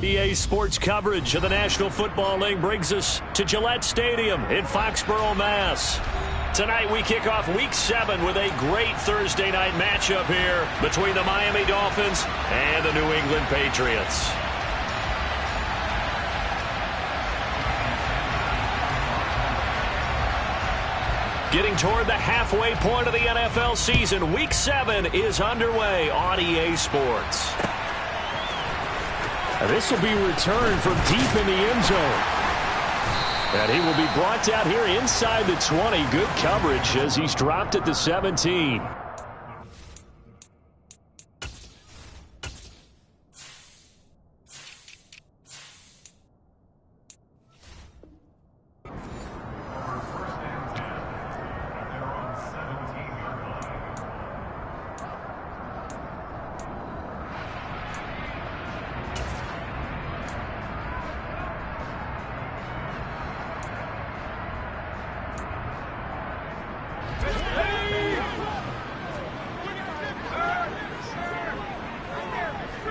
EA Sports coverage of the National Football League brings us to Gillette Stadium in Foxborough, Mass. Tonight we kick off Week 7 with a great Thursday night matchup here between the Miami Dolphins and the New England Patriots. Getting toward the halfway point of the NFL season, Week 7 is underway on EA Sports. This will be returned from deep in the end zone. And he will be brought down here inside the 20. Good coverage as he's dropped at the 17.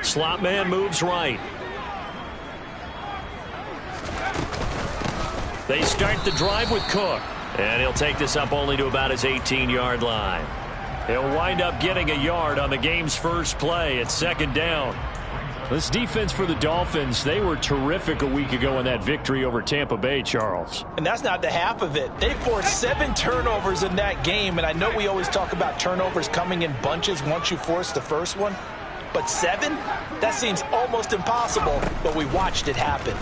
Slot man moves right. They start the drive with Cook. And he'll take this up only to about his 18-yard line. He'll wind up getting a yard on the game's first play at second down. This defense for the Dolphins, they were terrific a week ago in that victory over Tampa Bay, Charles. And that's not the half of it. They forced 7 turnovers in that game, and I know we always talk about turnovers coming in bunches once you force the first one. But 7? That seems almost impossible, but we watched it happen.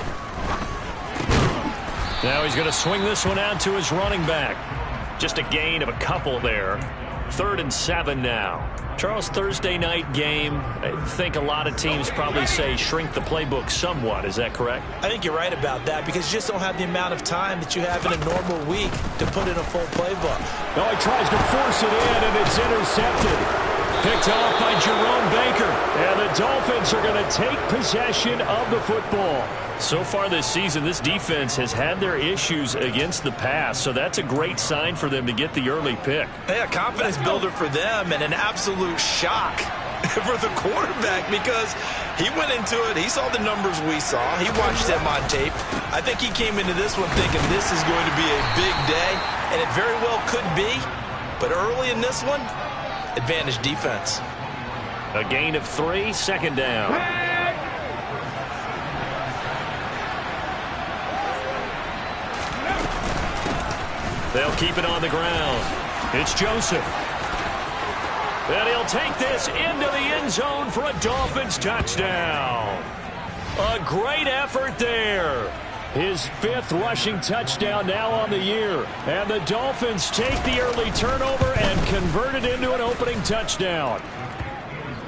Now he's going to swing this one out to his running back. Just a gain of a couple there. 3rd and 7 now. Charles, Thursday night game, I think a lot of teams probably say shrink the playbook somewhat. Is that correct? I think you're right about that because you just don't have the amount of time that you have in a normal week to put in a full playbook. No, he tries to force it in, and it's intercepted. Picked off by Jerome Baker. And the Dolphins are going to take possession of the football. So far this season, this defense has had their issues against the pass, so that's a great sign for them to get the early pick. Yeah, confidence builder for them and an absolute shock for the quarterback because he went into it. He saw the numbers we saw. He watched them on tape. I think he came into this one thinking this is going to be a big day, and it very well could be. But early in this one, advantage defense. A gain of 3, second down. They'll keep it on the ground. It's Joseph. And he'll take this into the end zone for a Dolphins touchdown. A great effort there. His 5th rushing touchdown now on the year. And the Dolphins take the early turnover and convert it into an opening touchdown.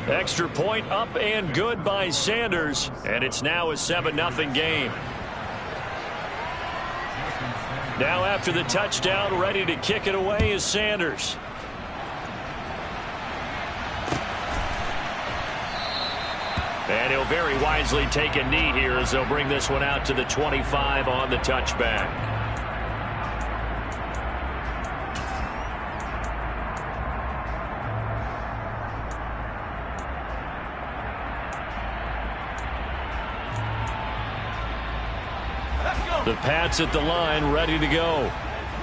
Extra point up and good by Sanders. And it's now a 7-0 game. Now after the touchdown, ready to kick it away is Sanders. And he'll very wisely take a knee here as they'll bring this one out to the 25 on the touchback. The Pats at the line, ready to go.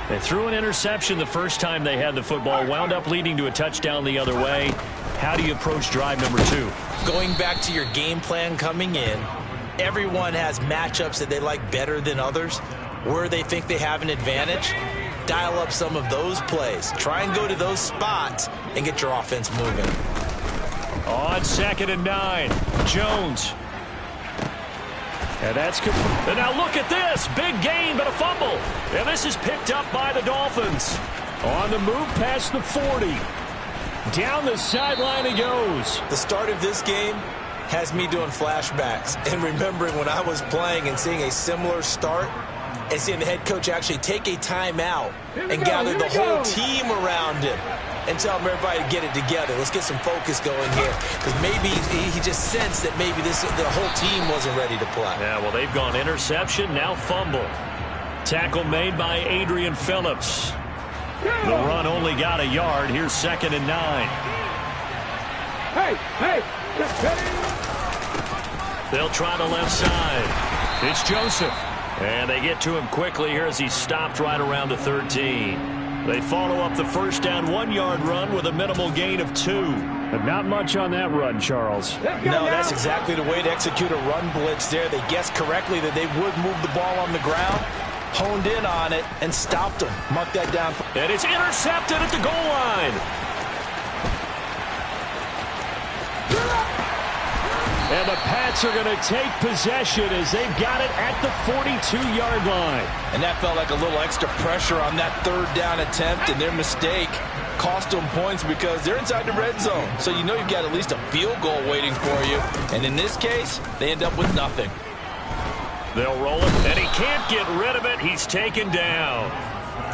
They threw an interception the first time they had the football, wound up leading to a touchdown the other way. How do you approach drive number 2? Going back to your game plan coming in, everyone has matchups that they like better than others. Where they think they have an advantage, dial up some of those plays. Try and go to those spots and get your offense moving. On 2nd and 9, Jones. And that's complete. And now look at this. Big gain, but a fumble. And this is picked up by the Dolphins. On the move past the 40. Down the sideline he goes. The start of this game has me doing flashbacks and remembering when I was playing and seeing a similar start and seeing the head coach actually take a timeout and gather the whole team around him and tell everybody to get it together. Let's get some focus going here because maybe he just sensed that maybe the whole team wasn't ready to play. Yeah, well, they've gone interception, now fumble. Tackle made by Adrian Phillips. The run only got a yard. Here's 2nd and 9. They'll try the left side. It's Joseph. And they get to him quickly here as he's stopped right around the 13. They follow up the first down 1-yard run with a minimal gain of 2. But not much on that run, Charles. No, that's exactly the way to execute a run blitz there. They guessed correctly that they would move the ball on the ground, honed in on it, and stopped them. Mark that down. And it's intercepted at the goal line. And the Pats are going to take possession as they've got it at the 42-yard line. And that felt like a little extra pressure on that third down attempt, and their mistake cost them points because they're inside the red zone. So you know you've got at least a field goal waiting for you. And in this case, they end up with nothing. They'll roll it, and he can't get rid of it. He's taken down.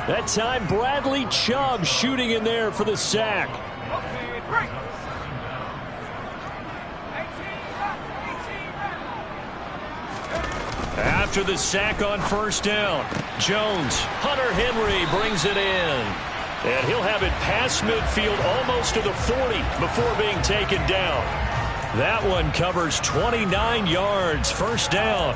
That time, Bradley Chubb shooting in there for the sack. After the sack on first down, Jones, Hunter Henry brings it in. And he'll have it past midfield almost to the 40 before being taken down. That one covers 29 yards, first down.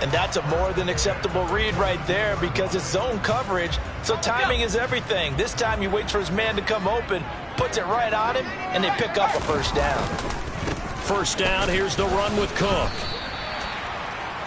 And that's a more than acceptable read right there because it's zone coverage, so timing is everything. This time he waits for his man to come open, puts it right on him, and they pick up a first down. First down, here's the run with Cook.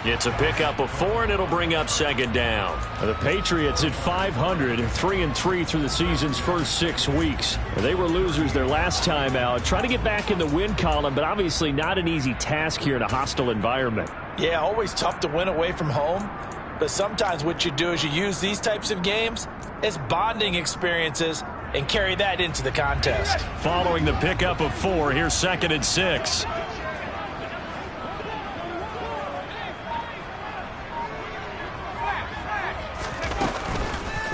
It's a pickup of 4, and it'll bring up second down. The Patriots at 500, 3-3 through the season's first 6 weeks. They were losers their last time out. Trying to get back in the win column, but obviously not an easy task here in a hostile environment. Yeah, always tough to win away from home. But sometimes what you do is you use these types of games as bonding experiences and carry that into the contest. Following the pickup of 4, here's 2nd and 6.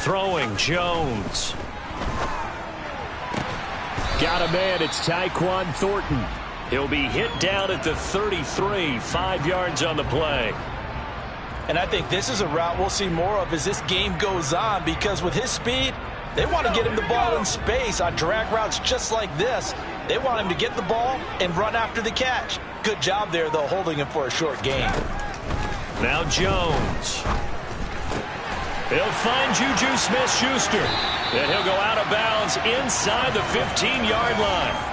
Throwing, Jones. Got a man, it's Tyquan Thornton. He'll be hit down at the 33, 5 yards on the play. And I think this is a route we'll see more of as this game goes on because with his speed, they want to get him the ball in space on drag routes just like this. They want him to get the ball and run after the catch. Good job there, though, holding him for a short gain. Now Jones. He'll find Juju Smith-Schuster. Then he'll go out of bounds inside the 15-yard line.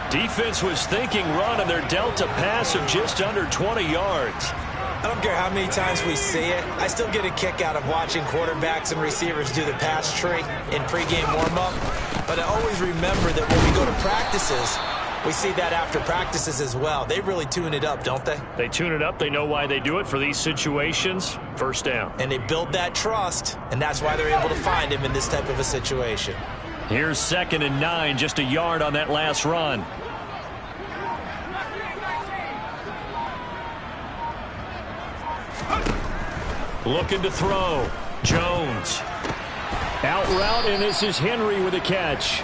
Defense was thinking run, and they're dealt a pass of just under 20 yards. I don't care how many times we see it. I still get a kick out of watching quarterbacks and receivers do the pass tree in pregame warm-up. But I always remember that when we go to practices, we see that after practices as well. They really tune it up, don't they? They tune it up. They know why they do it for these situations. First down. And they build that trust, and that's why they're able to find him in this type of a situation. Here's 2nd and 9, just a yard on that last run. Looking to throw. Jones. Out route, and this is Henry with a catch.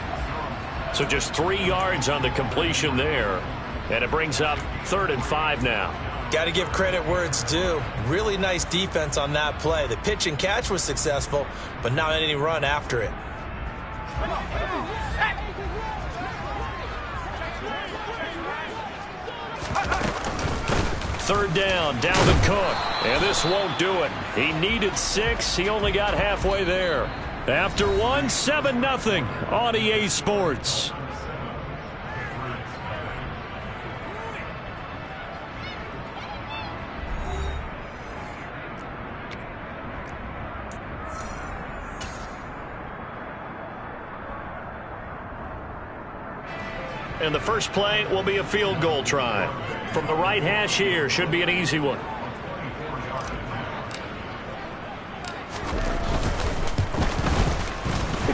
So just 3 yards on the completion there. And it brings up 3rd and 5 now. Got to give credit where it's due. Really nice defense on that play. The pitch and catch was successful, but not any run after it. Third down, Dalvin Cook. And this won't do it. He needed 6. He only got halfway there. After 1, 7-0 on EA Sports. And the first play will be a field goal try. From the right hash here, should be an easy one.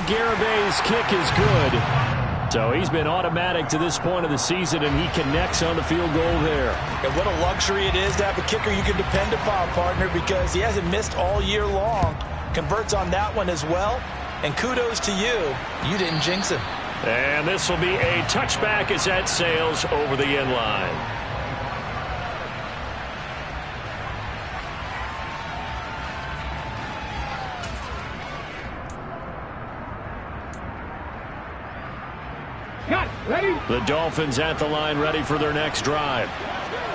Garabay's kick is good. So he's been automatic to this point of the season, and he connects on the field goal there. And what a luxury it is to have a kicker you can depend upon, partner, because he hasn't missed all year long. Converts on that one as well. And kudos to you. You didn't jinx him. And this will be a touchback as that sails over the end line. The Dolphins at the line, ready for their next drive.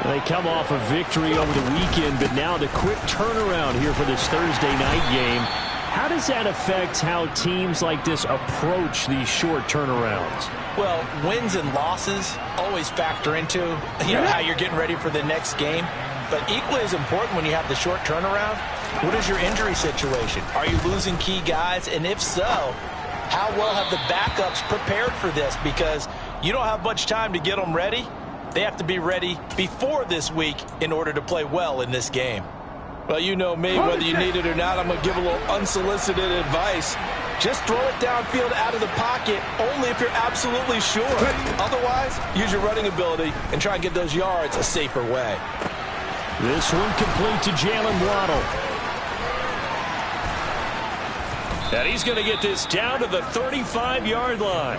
They come off a victory over the weekend, but now the quick turnaround here for this Thursday night game. How does that affect how teams like this approach these short turnarounds? Well, wins and losses always factor into how you're getting ready for the next game. But equally as important when you have the short turnaround, what is your injury situation? Are you losing key guys? And if so, how well have the backups prepared for this? Because you don't have much time to get them ready. They have to be ready before this week in order to play well in this game. Well, you know me, whether you need it or not, I'm going to give a little unsolicited advice. Just throw it downfield out of the pocket only if you're absolutely sure. Otherwise, use your running ability and try and get those yards a safer way. This one complete to Jalen Waddle. And he's going to get this down to the 35-yard line.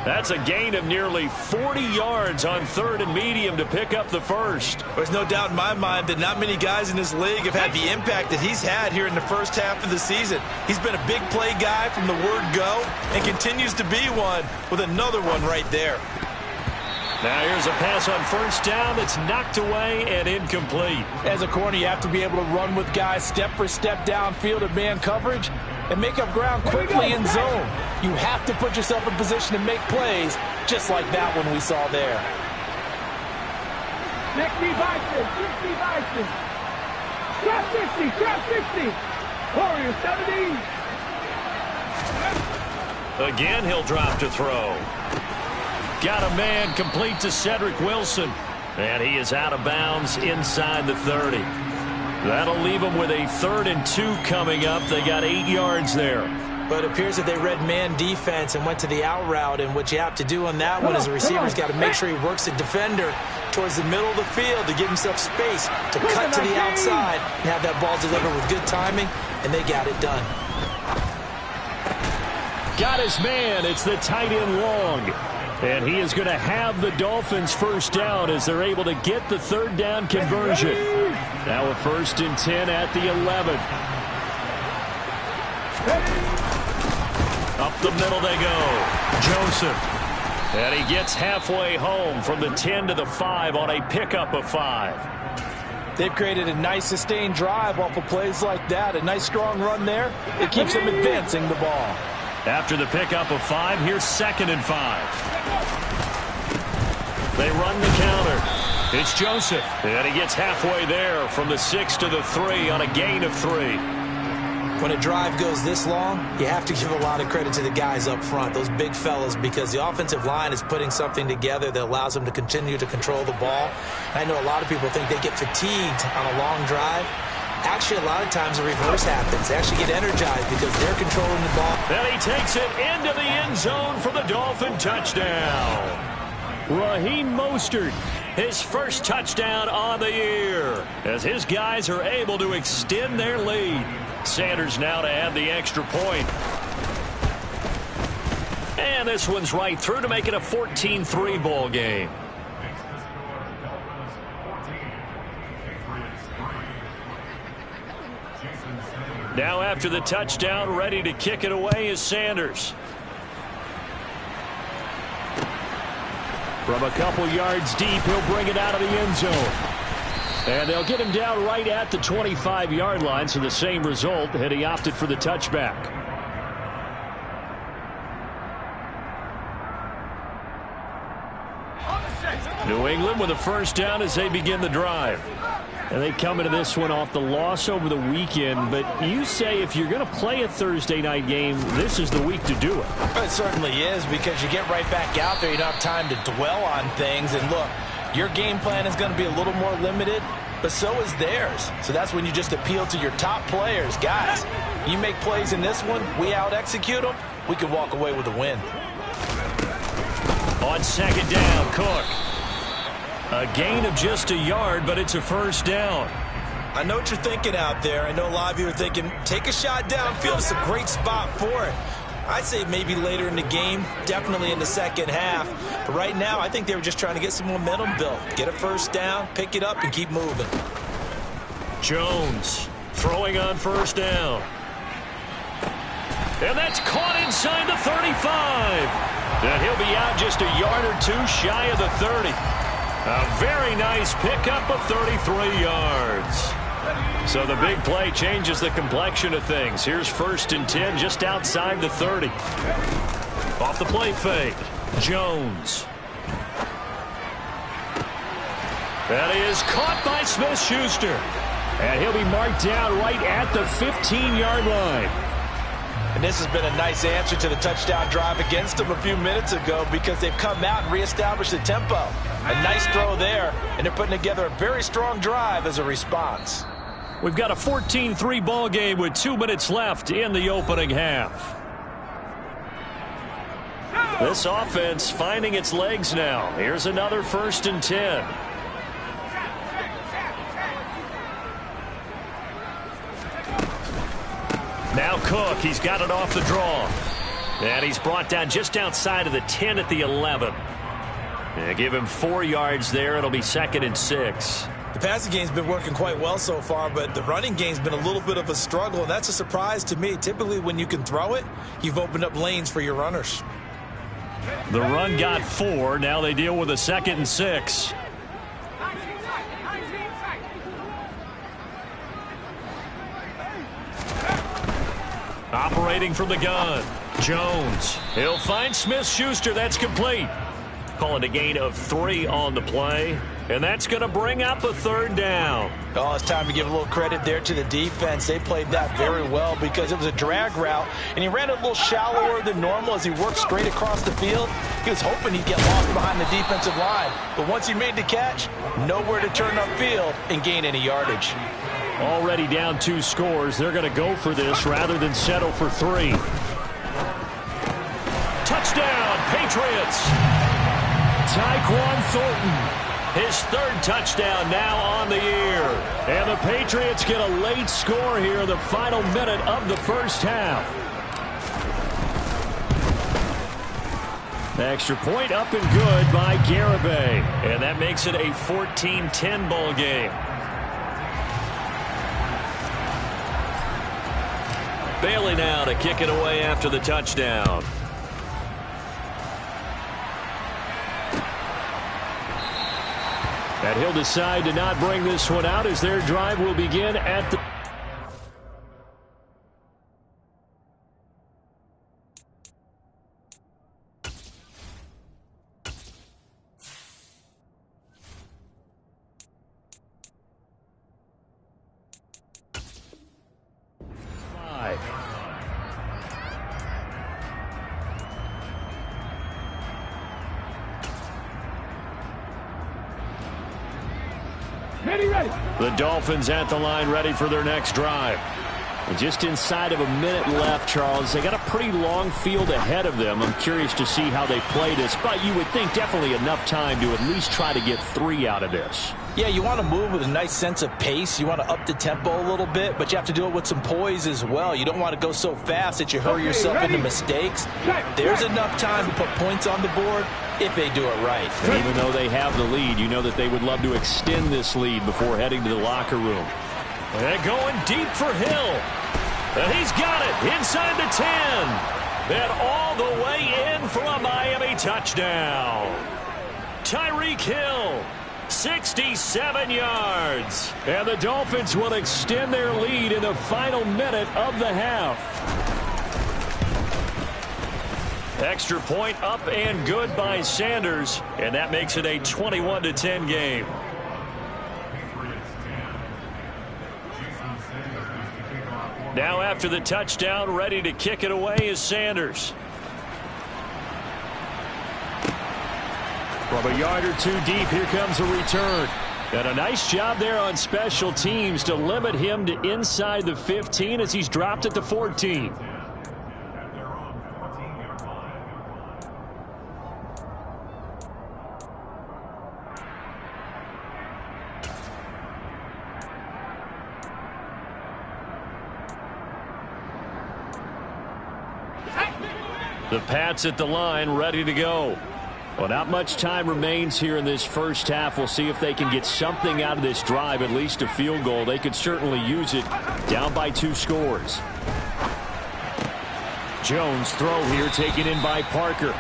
That's a gain of nearly 40 yards on 3rd and medium to pick up the first. There's no doubt in my mind that not many guys in this league have had the impact that he's had here in the first half of the season. He's been a big play guy from the word go and continues to be one with another one right there. Now here's a pass on 1st down that's knocked away and incomplete. As a corner, you have to be able to run with guys step for step downfield in man coverage and make up ground quickly in zone. You have to put yourself in position to make plays just like that one we saw there. 60 Bison, 60 Bison. Drop 60, drop 60. Warriors 70. Again, he'll drop to throw. Got a man complete to Cedric Wilson. And he is out of bounds inside the 30. That'll leave them with a 3rd and 2 coming up. They got 8 yards there. But it appears that they read man defense and went to the out route. And what you have to do on that one is the receiver's got to make sure he works the defender towards the middle of the field to give himself space to cut to the outside and have that ball delivered with good timing. And they got it done. Got his man. It's the tight end Long. And he is going to have the Dolphins first down as they're able to get the 3rd down conversion. Now a 1st and 10 at the 11. Up the middle they go. Joseph. And he gets halfway home from the 10 to the 5 on a pickup of 5. They've created a nice sustained drive off of plays like that. A nice strong run there. It keeps them advancing the ball. After the pickup of 5, here's 2nd and 5. They run the counter. It's Joseph. And he gets halfway there from the 6 to the 3 on a gain of 3. When a drive goes this long, you have to give a lot of credit to the guys up front, those big fellas, because the offensive line is putting something together that allows them to continue to control the ball. I know a lot of people think they get fatigued on a long drive. Actually, a lot of times the reverse happens. They actually get energized because they're controlling the ball. And he takes it into the end zone for the Dolphin touchdown. Raheem Mostert. His first touchdown on the year as his guys are able to extend their lead. Sanders now to add the extra point. And this one's right through to make it a 14-3 ball game. Now after the touchdown, ready to kick it away is Sanders. From a couple yards deep, he'll bring it out of the end zone. And they'll get him down right at the 25-yard line, so the same result, and he opted for the touchback. New England with a first down as they begin the drive. And they come into this one off the loss over the weekend. But you say if you're going to play a Thursday night game, this is the week to do it. It certainly is, because you get right back out there. You don't have time to dwell on things. And look, your game plan is going to be a little more limited, but so is theirs. So that's when you just appeal to your top players. Guys, you make plays in this one, we out-execute them, we can walk away with a win. On 2nd down, Cook. A gain of just a yard, but it's a first down. I know what you're thinking out there. I know a lot of you are thinking, take a shot downfield. It's a great spot for it. I'd say maybe later in the game, definitely in the second half. But right now, I think they were just trying to get some momentum built. Get a first down, pick it up, and keep moving. Jones throwing on first down. And that's caught inside the 35. And he'll be out just a yard or two shy of the 30. A very nice pickup of 33 yards. So the big play changes the complexion of things. Here's 1st and 10 just outside the 30. Off the play fake. Jones. That is caught by Smith-Schuster. And he'll be marked down right at the 15-yard line. And this has been a nice answer to the touchdown drive against them a few minutes ago because they've come out and reestablished the tempo. A nice throw there, and they're putting together a very strong drive as a response. We've got a 14-3 ball game with 2 minutes left in the opening half. This offense finding its legs now. Here's another 1st and 10. Now Cook, he's got it off the draw. And he's brought down just outside of the 10 at the 11. And give him 4 yards there. It'll be 2nd and 6. The passing game's been working quite well so far, but the running game's been a little bit of a struggle, and that's a surprise to me. Typically, when you can throw it, you've opened up lanes for your runners. The run got 4. Now they deal with a 2nd and 6. Operating from the gun. Jones. He'll find Smith-Schuster. That's complete. Calling a gain of 3 on the play. And that's going to bring up a 3rd down. Oh, it's time to give a little credit there to the defense. They played that very well because it was a drag route, and he ran a little shallower than normal as he worked straight across the field. He was hoping he'd get lost behind the defensive line. But once he made the catch, nowhere to turn upfield and gain any yardage. Already down 2 scores. They're going to go for this rather than settle for 3. Touchdown, Patriots. Tyquan Thornton. His 3rd touchdown now on the year. And the Patriots get a late score here in the final minute of the 1st half. Extra point up and good by Garibay. And that makes it a 14-10 ball game. Bailey now to kick it away after the touchdown. And he'll decide to not bring this one out as their drive will begin at the... The Dolphins at the line ready for their next drive. And just inside of a minute left, Charles. They got a pretty long field ahead of them. I'm curious to see how they play this, but you would think definitely enough time to at least try to get 3 out of this. Yeah, you want to move with a nice sense of pace. You want to up the tempo a little bit, but you have to do it with some poise as well. You don't want to go so fast that you hurry yourself into mistakes. There's enough time to put points on the board if they do it right. And even though they have the lead, you know that they would love to extend this lead before heading to the locker room. And going deep for Hill. And he's got it inside the 10. And all the way in for a Miami touchdown. Tyreek Hill, 67 yards. And the Dolphins will extend their lead in the final minute of the half. Extra point up and good by Sanders. And that makes it a 21-10 game. Now after the touchdown, ready to kick it away is Sanders. From a yard or 2 deep, here comes a return. And a nice job there on special teams to limit him to inside the 15 as he's dropped at the 14. The Pats at the line, ready to go. Well, not much time remains here in this first half. We'll see if they can get something out of this drive, at least a field goal. They could certainly use it, down by 2 scores. Jones throw here taken in by Parker.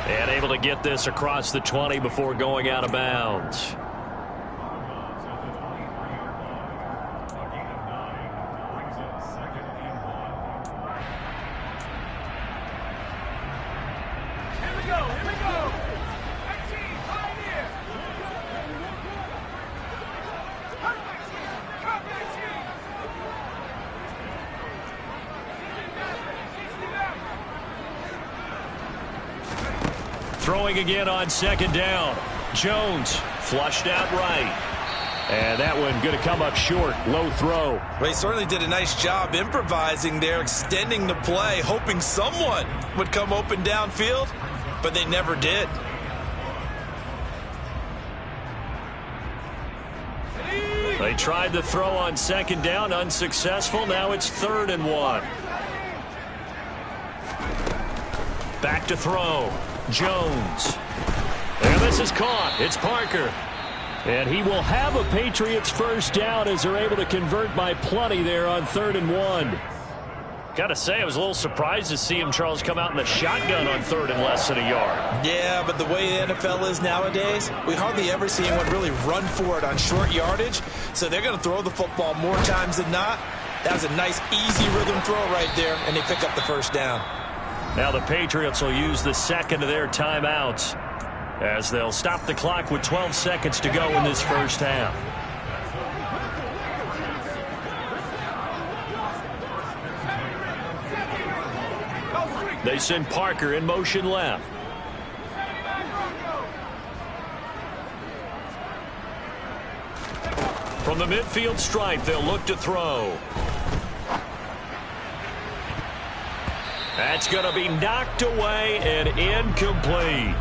And able to get this across the 20 before going out of bounds. Throwing again on second down. Jones flushed out right. And that one going to come up short. Low throw. Well, he certainly did a nice job improvising there, extending the play, hoping someone would come open downfield, but they never did. They tried the throw on second down, unsuccessful. Now it's 3rd and 1. Back to throw. Jones. And this is caught. It's Parker. And he will have a Patriots first down as they're able to convert by plenty there on 3rd and 1. Got to say, I was a little surprised to see him, Charles, come out in the shotgun on 3rd and less than a yard. Yeah, but the way the NFL is nowadays, we hardly ever see anyone really run for it on short yardage. So they're going to throw the football more times than not. That was a nice, easy rhythm throw right there, and they pick up the first down. Now the Patriots will use the second of their timeouts as they'll stop the clock with 12 seconds to go in this first half. They send Parker in motion left. From the midfield stripe, they'll look to throw. That's going to be knocked away and incomplete.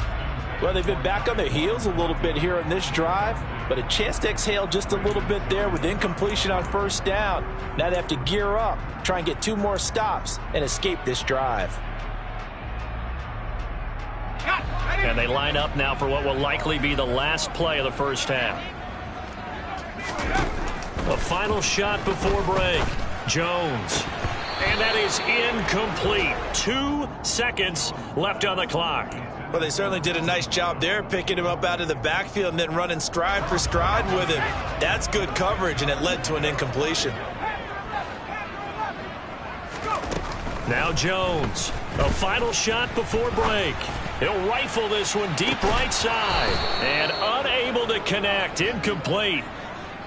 Well, they've been back on their heels a little bit here in this drive, but a chance to exhale just a little bit there with incompletion on first down. Now they have to gear up, try and get 2 more stops, and escape this drive. And they line up now for what will likely be the last play of the first half. A final shot before break. Jones. And that is incomplete. 2 seconds left on the clock. Well, they certainly did a nice job there, picking him up out of the backfield and then running stride for stride with him. That's good coverage, and it led to an incompletion. Now Jones. A final shot before break. He'll rifle this one deep right side. And unable to connect. Incomplete.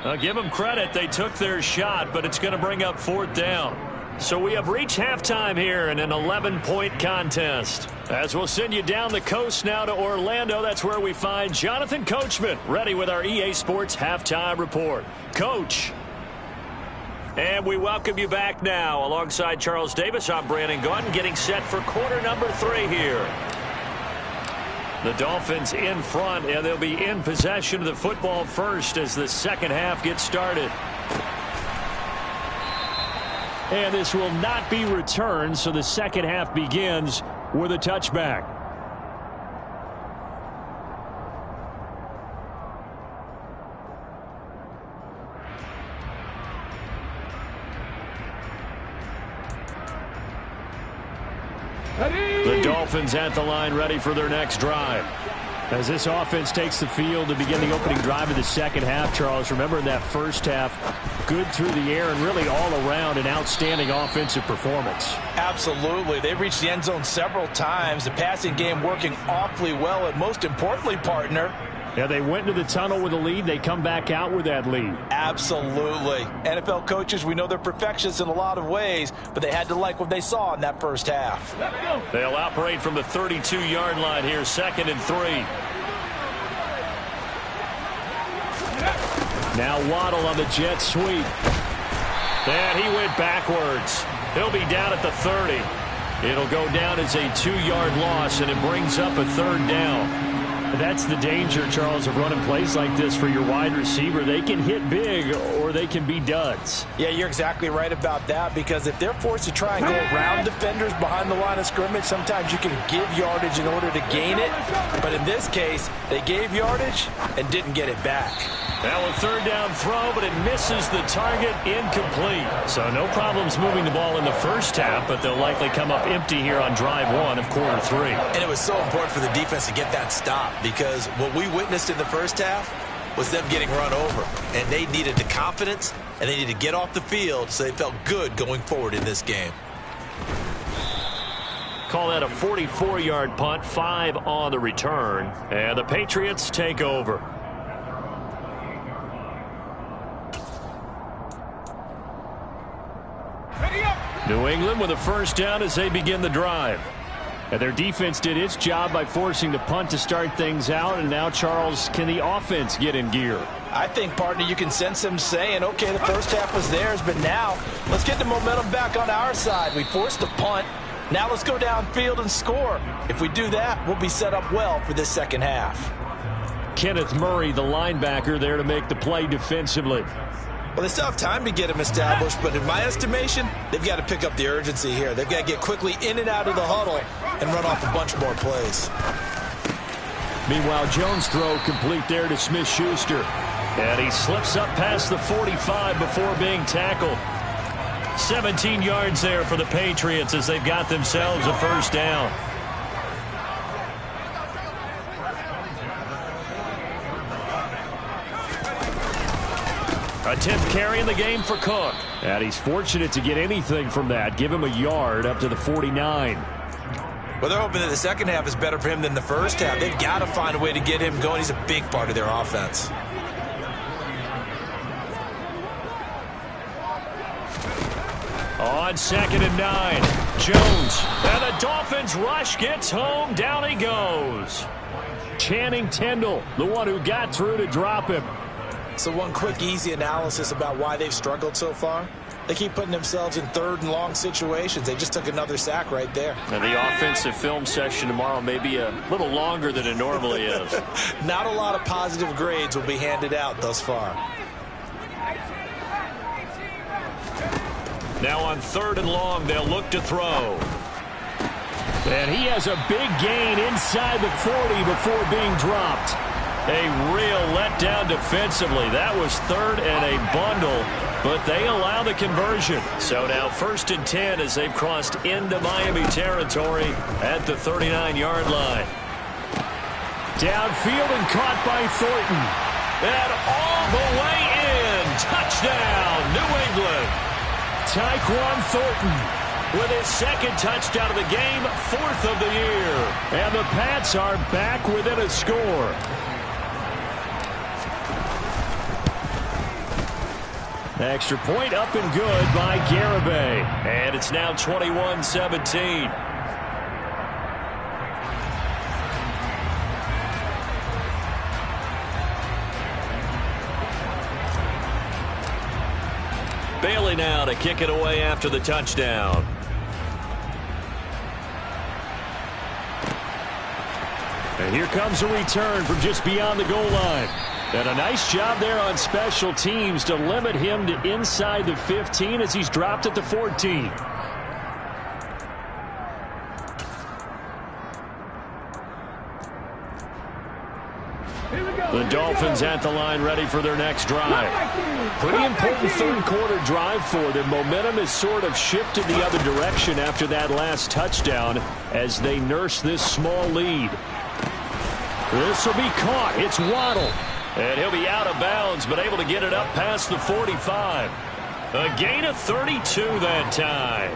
I'll give them credit. They took their shot, but it's going to bring up 4th down. So we have reached halftime here in an 11-point contest. As we'll send you down the coast now to Orlando, that's where we find Jonathan Coachman ready with our EA Sports Halftime Report. Coach. And we welcome you back now. Alongside Charles Davis, I'm Brandon Gaudin, getting set for quarter number 3 here. The Dolphins in front, and they'll be in possession of the football first as the second half gets started. And this will not be returned, so the second half begins with a touchback. The Dolphins at the line, ready for their next drive. As this offense takes the field to begin the opening drive of the second half, Charles, remember in that first half, good through the air and really all around an outstanding offensive performance. Absolutely. They reached the end zone several times. The passing game working awfully well, and most importantly, partner, yeah, they went into the tunnel with a lead. They come back out with that lead. Absolutely. NFL coaches, we know they're perfectionists in a lot of ways, but they had to like what they saw in that first half. They'll operate from the 32-yard line here, 2nd and 3. Now Waddle on the jet sweep. And he went backwards. He'll be down at the 30. It'll go down as a 2-yard loss, and it brings up a 3rd down. That's the danger, Charles, of running plays like this for your wide receiver. They can hit big or they can be duds. Yeah, you're exactly right about that, because if they're forced to try and go around defenders behind the line of scrimmage, sometimes you can give yardage in order to gain it. But in this case, they gave yardage and didn't get it back. Now a third down throw, but it misses the target, incomplete. So no problems moving the ball in the first half, but they'll likely come up empty here on drive one of quarter three. And it was so important for the defense to get that stop, because what we witnessed in the first half was them getting run over. And they needed the confidence, and they needed to get off the field so they felt good going forward in this game. Call that a 44-yard punt, 5 on the return. And the Patriots take over. New England with a first down as they begin the drive. And their defense did its job by forcing the punt to start things out. And now, Charles, can the offense get in gear? I think, partner, you can sense them saying, okay, the first half was theirs, but now let's get the momentum back on our side. We forced a punt. Now let's go downfield and score. If we do that, we'll be set up well for this second half. Kenneth Murray, the linebacker, there to make the play defensively. Well, they still have time to get him established, but in my estimation, they've got to pick up the urgency here. They've got to get quickly in and out of the huddle and run off a bunch more plays. Meanwhile, Jones' throw complete there to Smith-Schuster. And he slips up past the 45 before being tackled. 17 yards there for the Patriots as they've got themselves a first down. A 10th carry in the game for Cook. And he's fortunate to get anything from that. Give him a yard up to the 49. Well, they're hoping that the second half is better for him than the first half. They've got to find a way to get him going. He's a big part of their offense. On 2nd and 9, Jones. And the Dolphins rush gets home. Down he goes. Channing Tindall, the one who got through to drop him. So one quick, easy analysis about why they've struggled so far. They keep putting themselves in third and long situations. They just took another sack right there. And the offensive film session tomorrow may be a little longer than it normally is. Not a lot of positive grades will be handed out thus far. Now on 3rd and long, they'll look to throw. And he has a big gain inside the 40 before being dropped. A real letdown defensively. That was 3rd and a bundle, but they allow the conversion. So now 1st and 10 as they've crossed into Miami territory at the 39-yard line. Downfield and caught by Thornton. And all the way in. Touchdown, New England. Tyquan Thornton with his 2nd touchdown of the game, 4th of the year. And the Pats are back within a score. Extra point up and good by Garibay. And it's now 21-17. Bailey now to kick it away after the touchdown. And here comes a return from just beyond the goal line. And a nice job there on special teams to limit him to inside the 15 as he's dropped at the 14. The Dolphins at the line ready for their next drive. Pretty important third quarter drive for them. Momentum has sort of shifted the other direction after that last touchdown as they nurse this small lead. This will be caught. It's Waddle. And he'll be out of bounds, but able to get it up past the 45. A gain of 32 that time.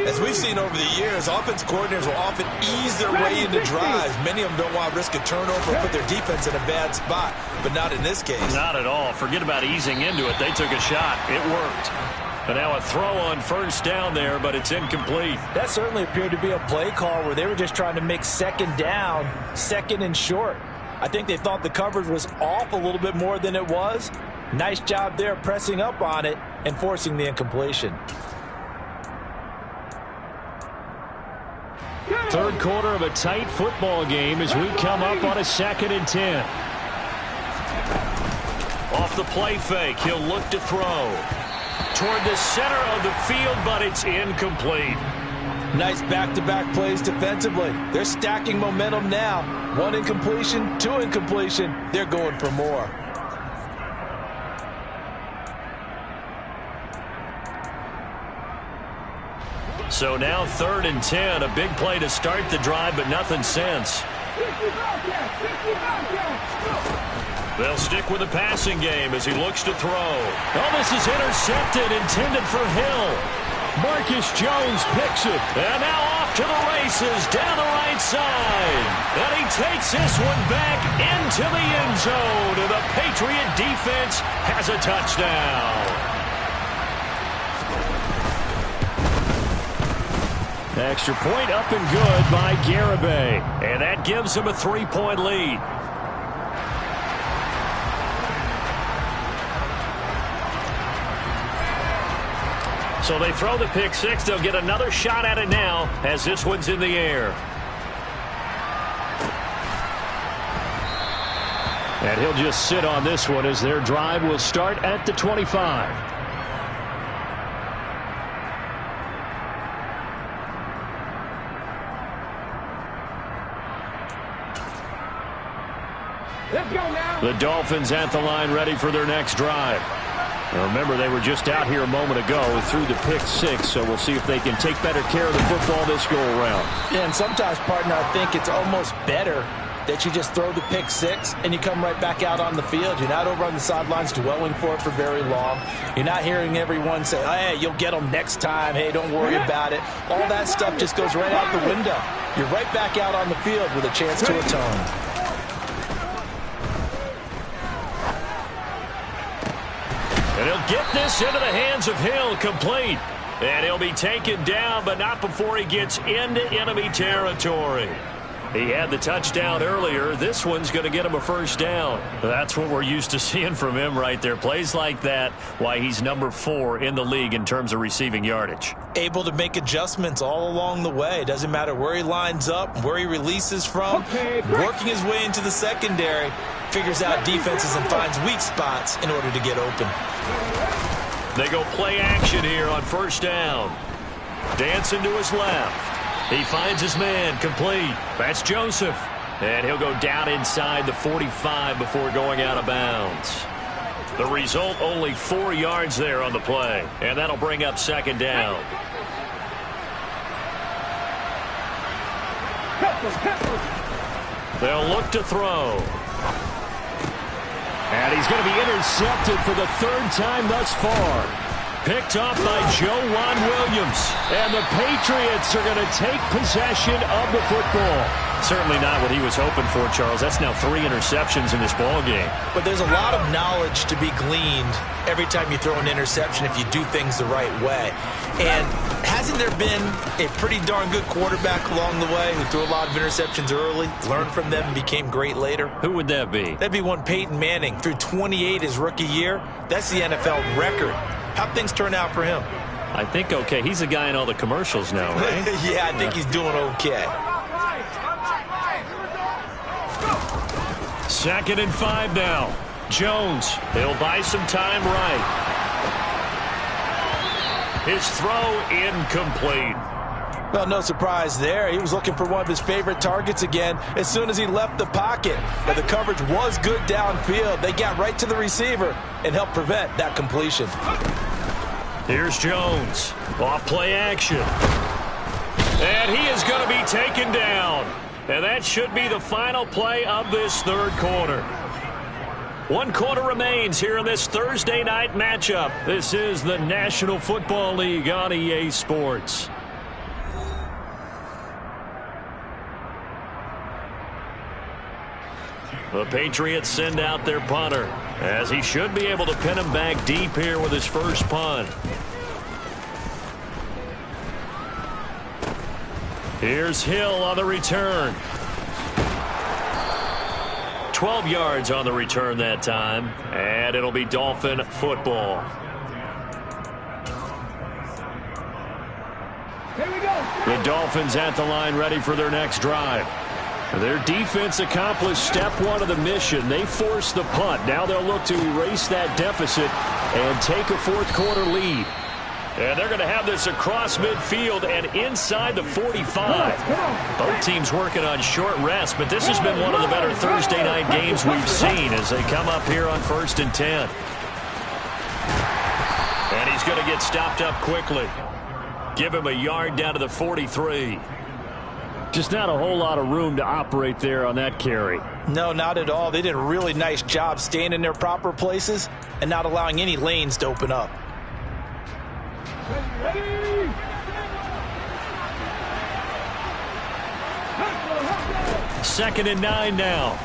As we've seen over the years, offense coordinators will often ease their way into drives. Many of them don't want to risk a turnover or put their defense in a bad spot, but not in this case. Not at all. Forget about easing into it. They took a shot. It worked. And now a throw on 1st down there, but it's incomplete. That certainly appeared to be a play call where they were just trying to make 2nd down, 2nd and short. I think they thought the coverage was off a little bit more than it was. Nice job there pressing up on it and forcing the incompletion. 3rd quarter of a tight football game as we come up on a 2nd and 10. Off the play fake, he'll look to throw. Toward the center of the field, but it's incomplete. Nice back-to-back plays defensively. They're stacking momentum now. 1 incompletion, 2 incompletion. They're going for more. So now 3rd and 10, a big play to start the drive, but nothing since. They'll stick with the passing game as he looks to throw. Oh, this is intercepted, intended for Hill. Marcus Jones picks it, and now off to the races down the right side. And he takes this one back into the end zone, and the Patriot defense has a touchdown. Extra point up and good by Garibay, and that gives him a 3-point lead. So they throw the pick six. They'll get another shot at it now as this one's in the air. And he'll just sit on this one as their drive will start at the 25. Let's go now. The Dolphins at the line ready for their next drive. Now remember, they were just out here a moment ago through the pick six, so we'll see if they can take better care of the football this go-around. Yeah, and sometimes, partner, I think it's almost better that you just throw the pick six and you come right back out on the field. You're not over on the sidelines dwelling for it for very long. You're not hearing everyone say, hey, you'll get them next time. Hey, don't worry about it. All that stuff just goes right out the window. You're right back out on the field with a chance to atone. And he'll get this into the hands of Hill, complete. And he'll be taken down, but not before he gets into enemy territory. He had the touchdown earlier. This one's going to get him a first down. That's what we're used to seeing from him right there. Plays like that, why he's number 4 in the league in terms of receiving yardage. Able to make adjustments all along the way. Doesn't matter where he lines up, where he releases from. Working his way into the secondary. Figures out defenses and finds weak spots in order to get open. They go play action here on first down. Dancing to his left. He finds his man, complete. That's Joseph. And he'll go down inside the 45 before going out of bounds. The result, only 4 yards there on the play. And that'll bring up second down. They'll look to throw. And he's going to be intercepted for the 3rd time thus far. Picked off by Joejuan Williams. And the Patriots are going to take possession of the football. Certainly not what he was hoping for, Charles. That's now 3 interceptions in this ball game. But there's a lot of knowledge to be gleaned every time you throw an interception if you do things the right way. And hasn't there been a pretty darn good quarterback along the way who threw a lot of interceptions early, learned from them, and became great later? Who would that be? That'd be one Peyton Manning. Threw 28 his rookie year. That's the NFL record. How'd things turn out for him? I think okay. He's a guy in all the commercials now, right? Yeah, I think he's doing okay. 2nd and 5 now. Jones, he'll buy some time right. His throw incomplete. Well, no surprise there. He was looking for one of his favorite targets again as soon as he left the pocket. But the coverage was good downfield. They got right to the receiver and helped prevent that completion. Here's Jones. Off play action. And he is going to be taken down. And that should be the final play of this 3rd quarter. 1 quarter remains here in this Thursday night matchup. This is the National Football League on EA Sports. The Patriots send out their punter, as he should be able to pin him back deep here with his first punt. Here's Hill on the return. 12 yards on the return that time, and it'll be Dolphin football. Here we go. The Dolphins at the line ready for their next drive. Their defense accomplished step 1 of the mission. They forced the punt. Now they'll look to erase that deficit and take a 4th quarter lead. And they're going to have this across midfield and inside the 45. Both teams working on short rest, but this has been one of the better Thursday night games we've seen as they come up here on 1st and 10. And he's going to get stopped up quickly. Give him a yard down to the 43. Just not a whole lot of room to operate there on that carry. No, not at all. They did a really nice job staying in their proper places and not allowing any lanes to open up. Ready? 2nd and 9 now.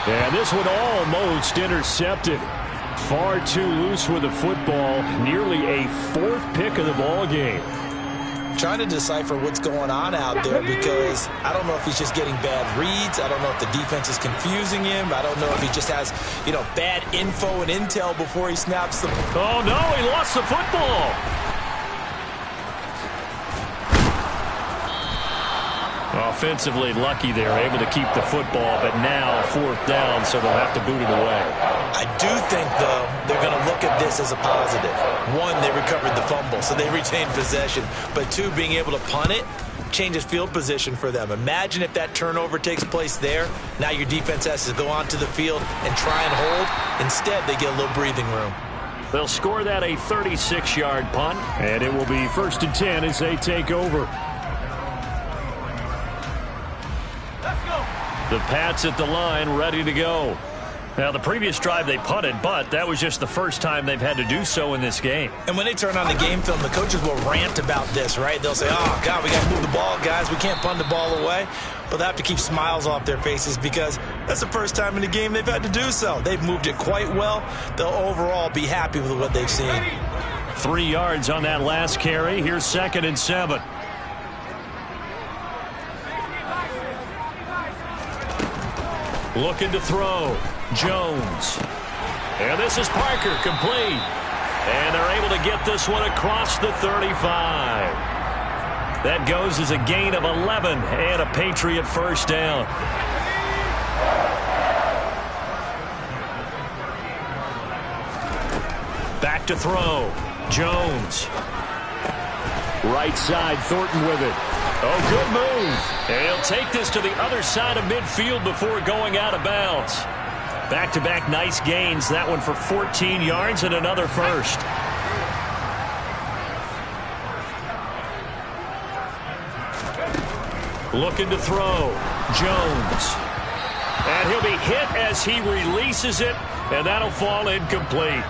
And this one almost intercepted. Far too loose with the football. Nearly a 4th pick of the ball game. Trying to decipher what's going on out there because I don't know if he's just getting bad reads. I don't know if the defense is confusing him. I don't know if he just has, bad info and intel before he snaps the... Oh, no, he lost the football. Offensively lucky they're able to keep the football, but now 4th down, so they'll have to boot it away. I do think, though, they're going to look at this as a positive. 1, they recovered the fumble, so they retained possession. But 2, being able to punt it changes field position for them. Imagine if that turnover takes place there. Now your defense has to go onto the field and try and hold. Instead, they get a little breathing room. They'll score that a 36-yard punt. And it will be 1st and 10 as they take over. The Pats at the line, ready to go. Now, the previous drive they punted, but that was just the first time they've had to do so in this game. And when they turn on the game film, the coaches will rant about this, right? They'll say, oh, God, we got to move the ball, guys. We can't punt the ball away. But they have to keep smiles off their faces because that's the first time in the game they've had to do so. They've moved it quite well. They'll overall be happy with what they've seen. 3 yards on that last carry. Here's 2nd and 7. Looking to throw. Jones. And this is Parker, complete. And they're able to get this one across the 35. That goes as a gain of 11 and a Patriot first down. Back to throw. Jones. Right side, Thornton with it. Oh, good move. And he'll take this to the other side of midfield before going out of bounds. Back-to-back nice gains. That one for 14 yards and another first. Looking to throw. Jones. And he'll be hit as he releases it, and that'll fall incomplete.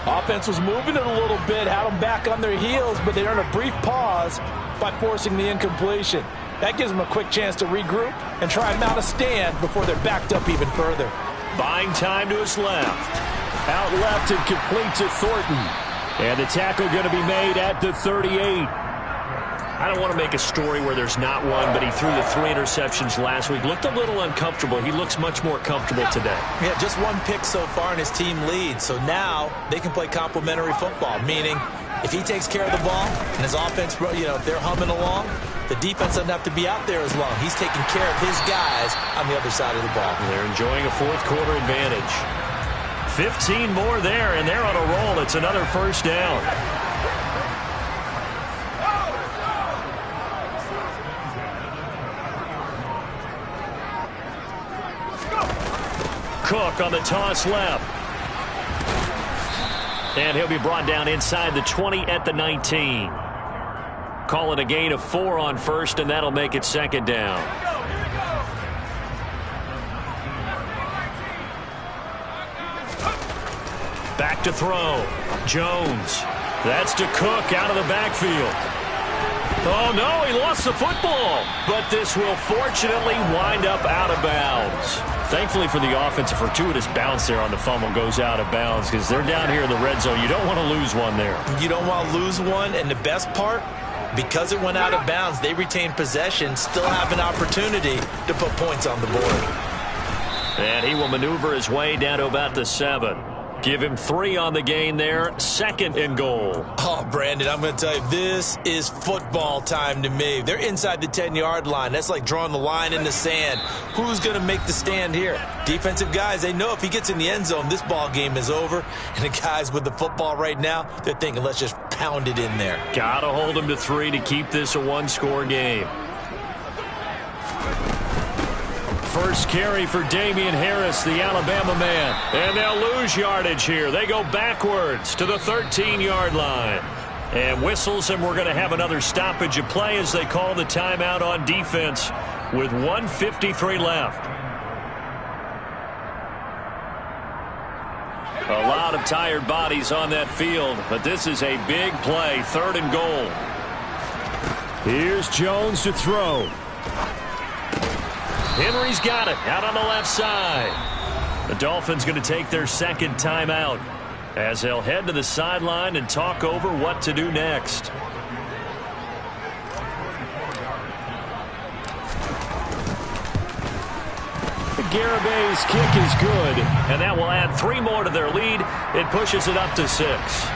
Offense was moving it a little bit, had them back on their heels, but they earned a brief pause by forcing the incompletion. That gives them a quick chance to regroup and try and mount a stand before they're backed up even further. Buying time to his left. Out left and complete to Thornton. And the tackle going to be made at the 38. I don't want to make a story where there's not one, but he threw the 3 interceptions last week. Looked a little uncomfortable. He looks much more comfortable today. Yeah, just 1 pick so far and his team leads. So now they can play complementary football, meaning if he takes care of the ball and his offense, if they're humming along, the defense doesn't have to be out there as long. He's taking care of his guys on the other side of the ball. They're enjoying a 4th quarter advantage. 15 more there, and they're on a roll. It's another first down. Cook on the toss left. And he'll be brought down inside the 20 at the 19. Call it a gain of 4 on first, and that'll make it 2nd down. Back to throw. Jones. That's to Cook out of the backfield. Oh, no, he lost the football. But this will fortunately wind up out of bounds. Thankfully for the offense, a fortuitous bounce there on the fumble goes out of bounds because they're down here in the red zone. You don't want to lose one there. You don't want to lose one, and the best part, because it went out of bounds, they retained possession, still have an opportunity to put points on the board. And he will maneuver his way down to about the 7. Give him 3 on the gain there. 2nd and goal. Oh, Brandon, I'm going to tell you, this is football time to me. They're inside the 10-yard line. That's like drawing the line in the sand. Who's going to make the stand here? Defensive guys, they know if he gets in the end zone, this ball game is over. And the guys with the football right now, they're thinking, let's just pound it in there. Got to hold him to 3 to keep this a 1-score game. first carry for Damian Harris, the Alabama man. And they'll lose yardage here. They go backwards to the 13-yard line. And whistles, and we're going to have another stoppage of play as they call the timeout on defense with 1:53 left. A lot of tired bodies on that field, but this is a big play, 3rd and goal. Here's Jones to throw. Henry's got it out on the left side. The Dolphins going to take their second timeout as they'll head to the sideline and talk over what to do next. Garabay's kick is good, and that will add 3 more to their lead. It pushes it up to 6.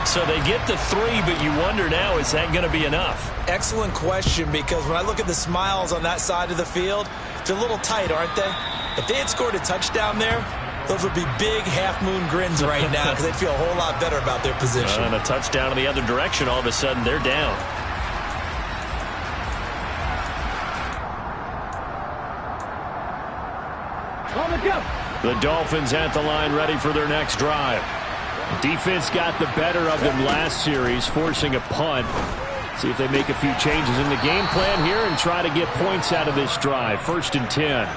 So they get to 3, but you wonder now, is that going to be enough? Excellent question, because when I look at the smiles on that side of the field, they're a little tight, aren't they? If they had scored a touchdown there, those would be big half-moon grins right now because they'd feel a whole lot better about their position. And a touchdown in the other direction, all of a sudden they're down. The Dolphins at the line ready for their next drive. Defense got the better of them last series, forcing a punt. See if they make a few changes in the game plan here and try to get points out of this drive. 1st and 10.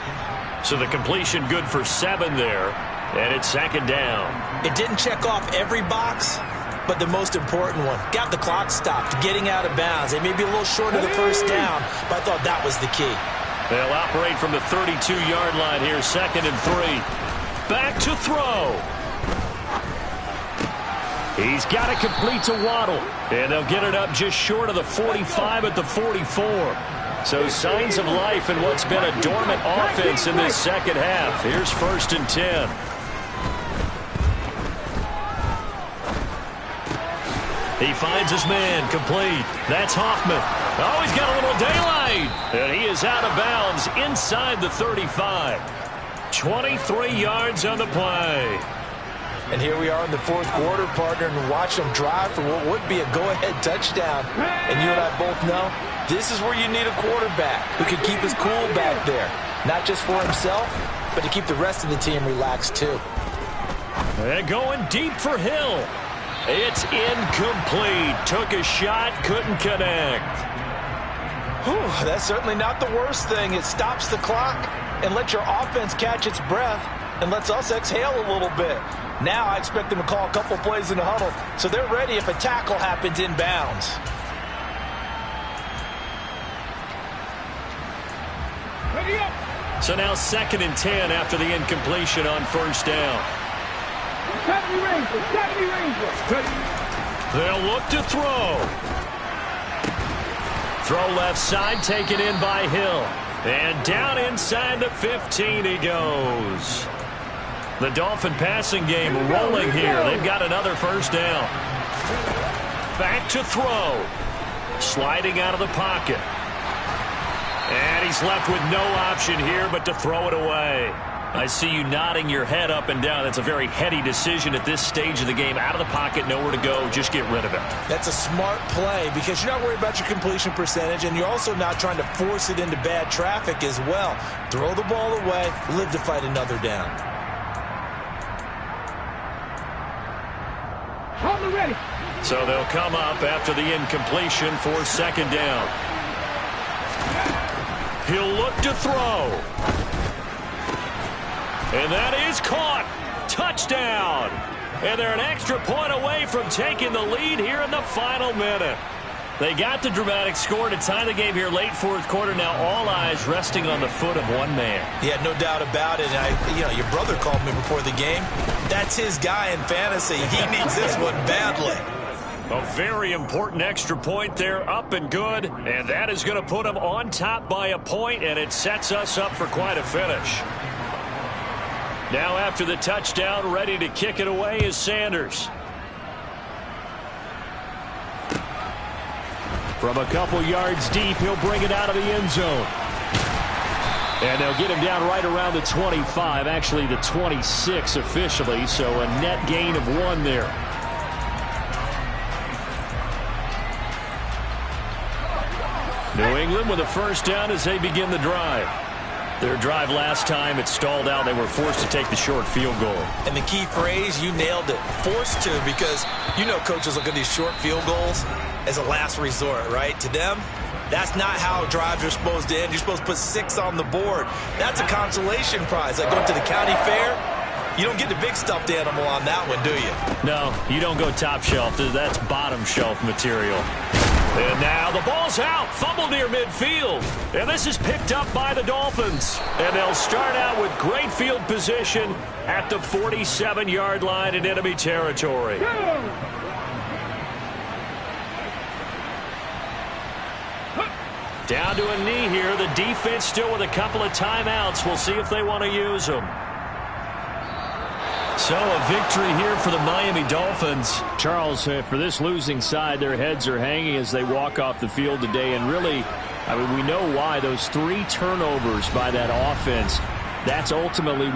So the completion good for 7 there, and it's 2nd down. It didn't check off every box, but the most important one. Got the clock stopped, getting out of bounds. They may be a little short of the first down, but I thought that was the key. They'll operate from the 32-yard line here, 2nd and 3. Back to throw. He's got it complete to Waddle. And they'll get it up just short of the 45 at the 44. So signs of life in what's been a dormant offense in this second half. Here's 1st and 10. He finds his man, complete. That's Hoffman. Oh, he's got a little daylight. And he is out of bounds inside the 35. 23 yards on the play. And here we are in the 4th quarter, partner, and watch them drive for what would be a go-ahead touchdown. And you and I both know this is where you need a quarterback who can keep his cool back there. Not just for himself, but to keep the rest of the team relaxed too. They're going deep for Hill. It's incomplete. Took a shot, couldn't connect. Whew, that's certainly not the worst thing. It stops the clock and lets your offense catch its breath and lets us exhale a little bit. Now I expect them to call a couple plays in the huddle, so they're ready if a tackle happens inbounds. So now 2nd and 10 after the incompletion on 1st down. They'll look to throw. Throw left side, taken in by Hill. And down inside the 15 he goes. The Dolphin passing game rolling here. They've got another 1st down. Back to throw. Sliding out of the pocket. And he's left with no option here but to throw it away. I see you nodding your head up and down. That's a very heady decision at this stage of the game. Out of the pocket, nowhere to go. Just get rid of it. That's a smart play because you're not worried about your completion percentage, and you're also not trying to force it into bad traffic as well. Throw the ball away, live to fight another down. Ready. So they'll come up after the incompletion for 2nd down. He'll look to throw. And that is caught. Touchdown. And they're an extra point away from taking the lead here in the final minute. They got the dramatic score to tie the game here late 4th quarter. Now all eyes resting on the foot of one man. Yeah, no doubt about it. Your brother called me before the game. That's his guy in fantasy. He needs this one badly. A very important extra point there, up and good. And that is going to put them on top by a point, and it sets us up for quite a finish. Now after the touchdown, ready to kick it away is Sanders. From a couple yards deep, he'll bring it out of the end zone. And they'll get him down right around the 25, actually the 26 officially, so a net gain of 1 there. New England with a 1st down as they begin the drive. Their drive last time, it stalled out. They were forced to take the short field goal. And the key phrase, you nailed it, forced to, because you know coaches look at these short field goals as a last resort, right? To them, that's not how drives are supposed to end. You're supposed to put 6 on the board. That's a consolation prize. Like going to the county fair, you don't get the big stuffed animal on that one, do you? No, you don't go top shelf. That's bottom shelf material. And now the ball's out. Fumble near midfield. And this is picked up by the Dolphins. And they'll start out with great field position at the 47-yard line in enemy territory. Down to a knee here. The defense still with a couple of timeouts. We'll see if they want to use them. So a victory here for the Miami Dolphins. Charles, for this losing side, their heads are hanging as they walk off the field today. And really, I mean, we know why. Those 3 turnovers by that offense, that's ultimately